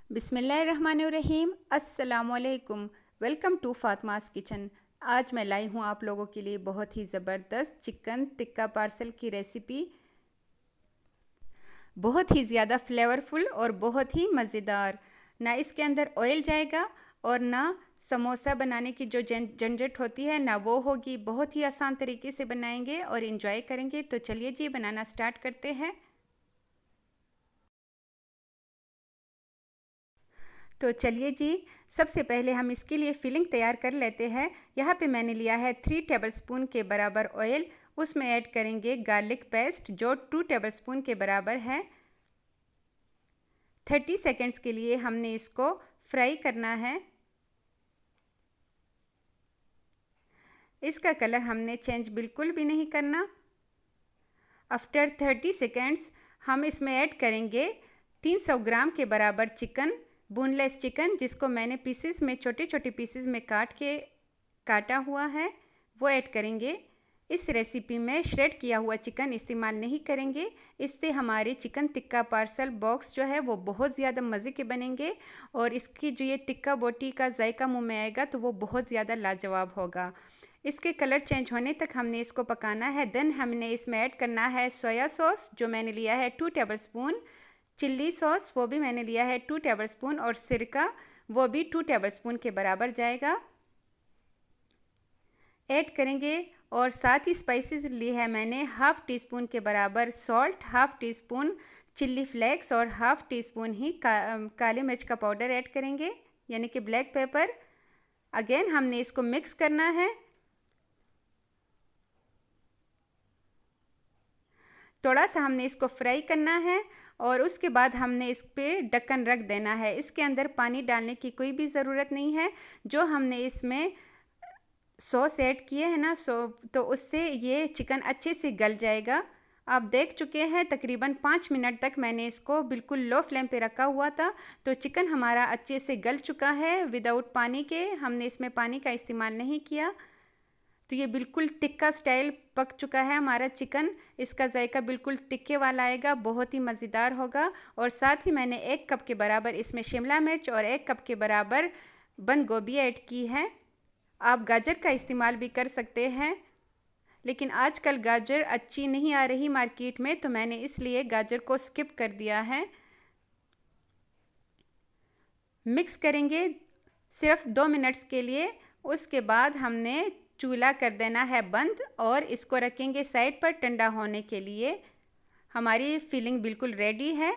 बिस्मिल्लाहिर्रहमानिर्रहीम। अस्सलामुअलैकुम। Welcome to Fatima's kitchen. आज मैं लाई हूँ आप लोगों के लिए बहुत ही ज़बरदस्त चिकन टिक्का पार्सल की रेसिपी। बहुत ही ज़्यादा फ्लेवरफुल और बहुत ही मज़ेदार। ना इसके अंदर ऑयल जाएगा और ना समोसा बनाने की जो झंझट होती है ना वो होगी। बहुत ही आसान तरीके से बनाएंगे और इन्जॉय करेंगे। तो चलिए जी बनाना स्टार्ट करते हैं। तो चलिए जी, सबसे पहले हम इसके लिए फिलिंग तैयार कर लेते हैं। यहाँ पे मैंने लिया है 3 टेबलस्पून के बराबर ऑयल। उसमें ऐड करेंगे गार्लिक पेस्ट जो 2 टेबलस्पून के बराबर है। 30 सेकेंड्स के लिए हमने इसको फ्राई करना है। इसका कलर हमने चेंज बिल्कुल भी नहीं करना। आफ्टर 30 सेकेंड्स हम इसमें ऐड करेंगे 300 ग्राम के बराबर चिकन, बोनलेस चिकन, जिसको मैंने पीसेस में छोटे छोटे पीसेस में काटा हुआ है, वो ऐड करेंगे। इस रेसिपी में श्रेड किया हुआ चिकन इस्तेमाल नहीं करेंगे। इससे हमारे चिकन टिक्का पार्सल बॉक्स जो है वो बहुत ज़्यादा मज़े के बनेंगे और इसकी जो ये टिक्का बोटी का जायका मुंह में आएगा तो वो बहुत ज़्यादा लाजवाब होगा। इसके कलर चेंज होने तक हमने इसको पकाना है। देन हमने इसमें ऐड करना है सोया सॉस जो मैंने लिया है 2 टेबलस्पून, चिल्ली सॉस वो भी मैंने लिया है 2 टेबलस्पून और सिरका वो भी 2 टेबलस्पून के बराबर जाएगा। ऐड करेंगे और साथ ही स्पाइसेस ली है मैंने हाफ़ टी स्पून के बराबर salt, half tea spoon chilli flakes और हाफ़ टी स्पून ही काली मिर्च का पाउडर ऐड करेंगे, यानी कि ब्लैक पेपर। अगेन हमने इसको मिक्स करना है। थोड़ा सा हमने इसको फ्राई करना है और उसके बाद हमने इस पे ढक्कन रख देना है। इसके अंदर पानी डालने की कोई भी ज़रूरत नहीं है। जो हमने इसमें सॉस ऐड किए हैं ना तो उससे ये चिकन अच्छे से गल जाएगा। आप देख चुके हैं तकरीबन 5 मिनट तक मैंने इसको बिल्कुल लो फ्लेम पे रखा हुआ था तो चिकन हमारा अच्छे से गल चुका है विदाउट पानी के। हमने इसमें पानी का इस्तेमाल नहीं किया तो ये बिल्कुल टिक्का स्टाइल पक चुका है हमारा चिकन। इसका जायका बिल्कुल टिक्के वाला आएगा, बहुत ही मज़ेदार होगा। और साथ ही मैंने 1 कप के बराबर इसमें शिमला मिर्च और 1 कप के बराबर बंद गोभी ऐड की है। आप गाजर का इस्तेमाल भी कर सकते हैं, लेकिन आजकल गाजर अच्छी नहीं आ रही मार्केट में तो मैंने इसलिए गाजर को स्किप कर दिया है। मिक्स करेंगे सिर्फ 2 मिनट्स के लिए। उसके बाद हमने चूल्हा कर देना है बंद और इसको रखेंगे साइड पर ठंडा होने के लिए। हमारी फिलिंग बिल्कुल रेडी है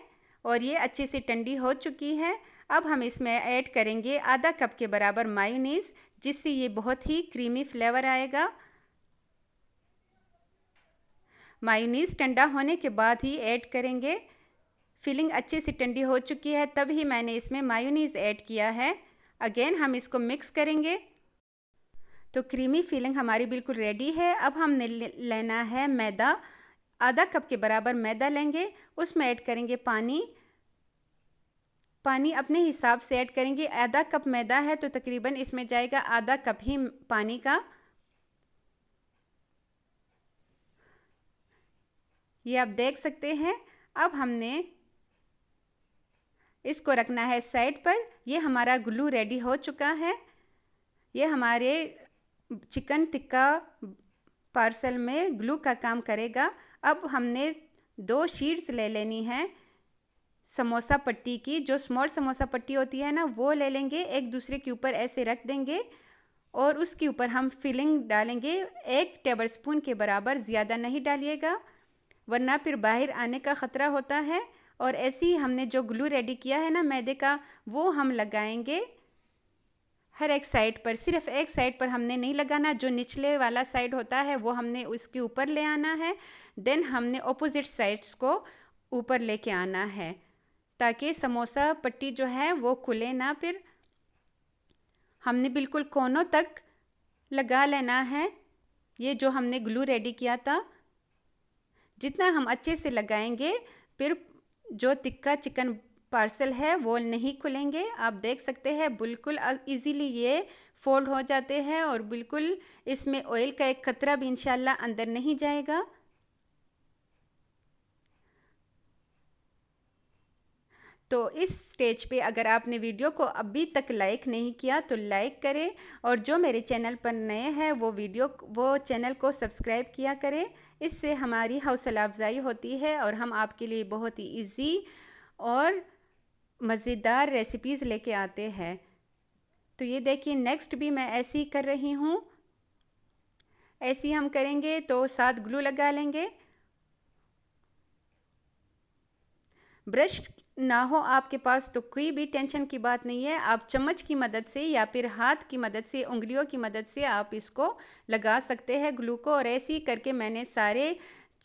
और ये अच्छे से ठंडी हो चुकी है। अब हम इसमें ऐड करेंगे आधा कप के बराबर मायोनीज़, जिससे ये बहुत ही क्रीमी फ्लेवर आएगा। मायोनीज़ ठंडा होने के बाद ही ऐड करेंगे। फिलिंग अच्छे से ठंडी हो चुकी है तब ही मैंने इसमें मायोनीज़ ऐड किया है। अगेन हम इसको मिक्स करेंगे। तो क्रीमी फिलिंग हमारी बिल्कुल रेडी है। अब हमने लेना है मैदा, आधा कप के बराबर मैदा लेंगे। उसमें ऐड करेंगे पानी। पानी अपने हिसाब से ऐड करेंगे। आधा कप मैदा है तो तकरीबन इसमें जाएगा आधा कप ही पानी का। ये आप देख सकते हैं। अब हमने इसको रखना है साइड पर। ये हमारा ग्लू रेडी हो चुका है। ये हमारे चिकन टिक्का पार्सल में ग्लू का काम करेगा। अब हमने 2 शीट्स ले लेनी है समोसा पट्टी की। जो स्मॉल समोसा पट्टी होती है ना वो ले लेंगे, एक दूसरे के ऊपर ऐसे रख देंगे और उसके ऊपर हम फिलिंग डालेंगे 1 टेबलस्पून के बराबर। ज़्यादा नहीं डालिएगा वरना फिर बाहर आने का ख़तरा होता है। और ऐसे ही हमने जो ग्लू रेडी किया है ना मैदे का वो हम लगाएंगे हर एक साइड पर। सिर्फ एक साइड पर हमने नहीं लगाना, जो निचले वाला साइड होता है वो हमने उसके ऊपर ले आना है। देन हमने ऑपोजिट साइड्स को ऊपर लेके आना है ताकि समोसा पट्टी जो है वो खुले ना। फिर हमने बिल्कुल कोनों तक लगा लेना है ये जो हमने ग्लू रेडी किया था। जितना हम अच्छे से लगाएंगे फिर जो टिक्का चिकन पार्सल है वो नहीं खुलेंगे। आप देख सकते हैं बिल्कुल इजीली ये फोल्ड हो जाते हैं और बिल्कुल इसमें ऑयल का एक कतरा भी इंशाल्लाह अंदर नहीं जाएगा। तो इस स्टेज पे अगर आपने वीडियो को अभी तक लाइक नहीं किया तो लाइक करें, और जो मेरे चैनल पर नए हैं वो चैनल को सब्सक्राइब किया करें। इससे हमारी हौसला अफजाई होती है और हम आपके लिए बहुत ही इजी और मज़ेदार रेसिपीज़ लेके आते हैं। तो ये देखिए, नेक्स्ट भी मैं ऐसे ही कर रही हूँ। ऐसे ही हम करेंगे तो साथ ग्लू लगा लेंगे। ब्रश ना हो आपके पास तो कोई भी टेंशन की बात नहीं है, आप चम्मच की मदद से या फिर हाथ की मदद से, उंगलियों की मदद से आप इसको लगा सकते हैं ग्लू को। और ऐसे ही करके मैंने सारे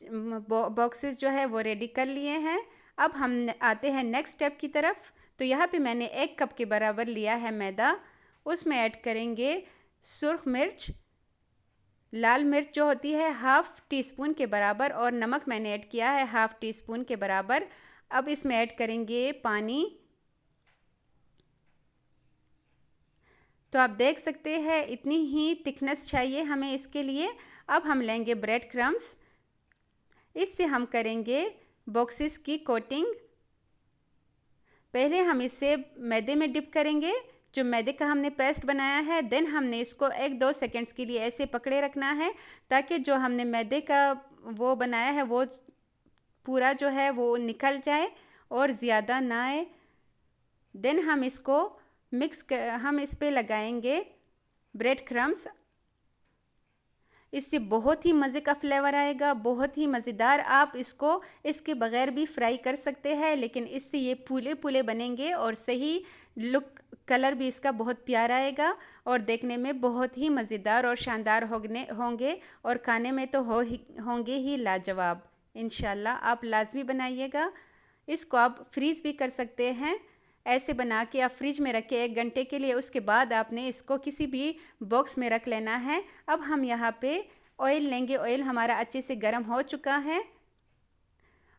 बॉक्सेस जो है वो रेडी कर लिए हैं। अब हम आते हैं नेक्स्ट स्टेप की तरफ। तो यहाँ पे मैंने 1 कप के बराबर लिया है मैदा, उसमें ऐड करेंगे सुर्ख मिर्च, लाल मिर्च जो होती है हाफ़ टी स्पून के बराबर, और नमक मैंने ऐड किया है हाफ़ टी स्पून के बराबर। अब इसमें ऐड करेंगे पानी। तो आप देख सकते हैं इतनी ही थिकनेस चाहिए हमें इसके लिए। अब हम लेंगे ब्रेड क्रम्स, इससे हम करेंगे बॉक्सेस की कोटिंग। पहले हम इसे मैदे में डिप करेंगे, जो मैदे का हमने पेस्ट बनाया है। देन हमने इसको 1-2 सेकंड्स के लिए ऐसे पकड़े रखना है, ताकि जो हमने मैदे का वो बनाया है वो पूरा जो है वो निकल जाए और ज़्यादा ना आए। देन हम इसको हम इस पे लगाएंगे ब्रेड क्रम्स। इससे बहुत ही मज़े का फ्लेवर आएगा, बहुत ही मज़ेदार। आप इसको इसके बग़ैर भी फ्राई कर सकते हैं, लेकिन इससे ये फूले फूले बनेंगे और सही लुक, कलर भी इसका बहुत प्यारा आएगा और देखने में बहुत ही मज़ेदार और शानदार होंगे और खाने में तो होंगे ही लाजवाब। इंशाल्लाह आप लाजमी बनाइएगा। इसको आप फ्रीज़ भी कर सकते हैं, ऐसे बना के आप फ्रिज में रखें 1 घंटे के लिए। उसके बाद आपने इसको किसी भी बॉक्स में रख लेना है। अब हम यहाँ पे ऑयल लेंगे। ऑयल हमारा अच्छे से गर्म हो चुका है।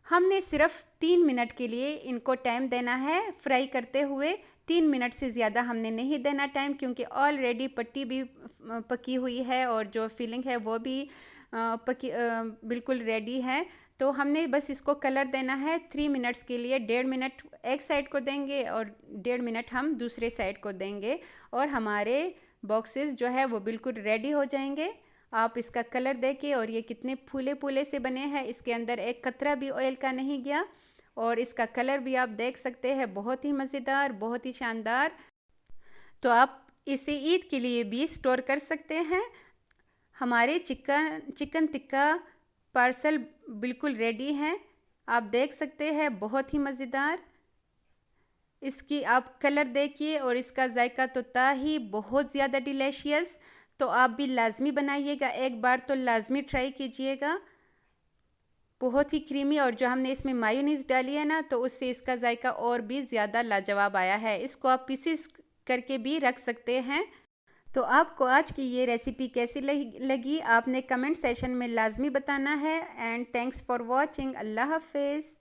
हमने सिर्फ 3 मिनट के लिए इनको टाइम देना है फ्राई करते हुए। 3 मिनट से ज़्यादा हमने नहीं देना टाइम, क्योंकि ऑलरेडी पट्टी भी पकी हुई है और जो फिलिंग है वो भी बिल्कुल रेडी है। तो हमने बस इसको कलर देना है 3 मिनट्स के लिए। 1.5 मिनट एक साइड को देंगे और 1.5 मिनट हम दूसरे साइड को देंगे, और हमारे बॉक्सेस जो है वो बिल्कुल रेडी हो जाएंगे। आप इसका कलर देखिए, और ये कितने फूले फूले से बने हैं, इसके अंदर एक कतरा भी ऑयल का नहीं गया, और इसका कलर भी आप देख सकते हैं बहुत ही मज़ेदार, बहुत ही शानदार। तो आप इसे ईद के लिए भी स्टोर कर सकते हैं। हमारे चिकन टिक्का पार्सल बिल्कुल रेडी हैं, आप देख सकते हैं, बहुत ही मज़ेदार। इसकी आप कलर देखिए और इसका जायका तो था ही बहुत ज़्यादा डिलीशियस। तो आप भी लाजमी बनाइएगा, एक बार तो लाजमी ट्राई कीजिएगा। बहुत ही क्रीमी, और जो हमने इसमें मायोनीज़ डाली है ना, तो उससे इसका जायका और भी ज़्यादा लाजवाब आया है। इसको आप पीसेस करके भी रख सकते हैं। तो आपको आज की ये रेसिपी कैसी लगी आपने कमेंट सेशन में लाजमी बताना है। And thanks for watching. अल्लाह हाफिज़।